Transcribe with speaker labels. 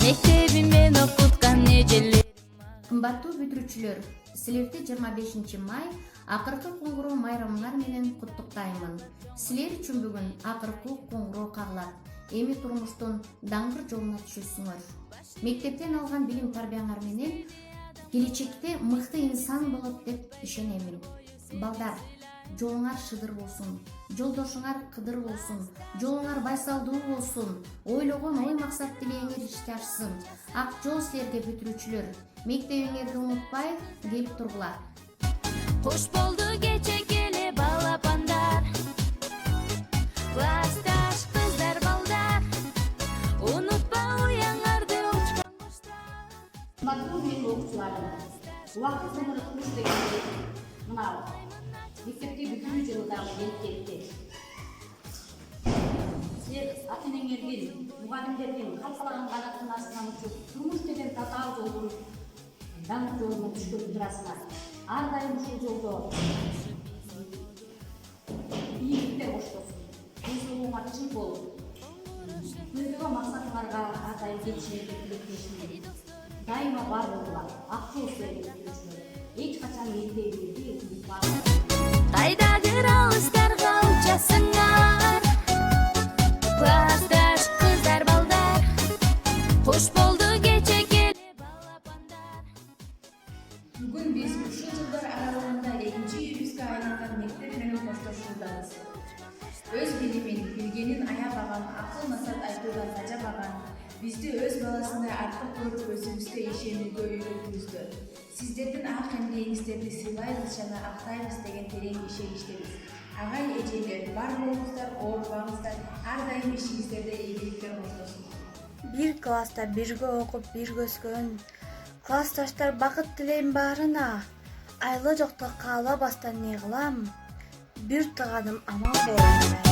Speaker 1: мектебимден окуткан эжелерим.
Speaker 2: Кымбаттуу бүтүрүүчүлөр, силерди 25 май акыркы коңгуроо майрамыңар менен куттуктаймын. Силер үчүн бүгүн акыркы коңгуроо кагылат. Эми турмуштун даңгыр жолуна түшөсүңөр. Мектептен алган билим тарбияңар менен келечекте мыкты инсан болот деп ишенемин. Балдар, жолуңар шыдыр болсун, жолдошуңар кыдыр болсун, жолуңар байсалдуу болсун, ойлогон ой максат тилегиңер ишке ашсын. Ак жол силерге бүтүрүүчүлөр. Мектебиңерди унутпай келип тургула.
Speaker 1: Кош болду кечек эле балапандар, классташ кыздар балдар, унутпа уяңарды учкан куштар.
Speaker 3: Кымбаттуу менин окуучуларым, убакыт зымыры куш дегенде мына мектепти бүтүрүү жылы дагы келип кетти. Силер ата-энеңердин, мугалимдердин калкалаган канатынын астынан учуп, турмуш деген татаал жолдун даңк жолуна түшкөн турасыңар. Ар дайым ушул жолдо ийгиликтер коштосун. Денсаулыгыңар чың болуп, көздөгөн максатыңарга ар дайым жетишиңерди тилектешимин. Дайыма бар болуңар. Ак жол силерге бүтүрүүчүлөр. Эч качан мектебиңерди унутпаңыздар.
Speaker 1: Кайдагы алыстарга учасыңар, классташ кыздар балдар, кош болду кечек эле балапандар.
Speaker 4: Бүгүн биз ушул жылдар аралыгында 2-июльгө айланган мектеп менен коштошуудабыз. Өз билимин, билгенин аябаган, акыл насаат айтуудан тажабаган, бизди өз баласындай артык көрүп өзүбүзгө ишенүүгө үйрөтүүбүздө. Сиздердин ак эмгегиңиздерди сыйлайбыз жана актайбыз деген терең ишеничтебиз. Агай эжелер, бар болуңуздар, оорубаңыздар, ар дайым ишиңиздерде ийгиликтер коштосун.
Speaker 5: Бир класста бирге окуп, бирге өскөн классташтар бакыт тилейм баарына. Айлы жокто каалабастан не кылам? Бир тыганым аман болуңар.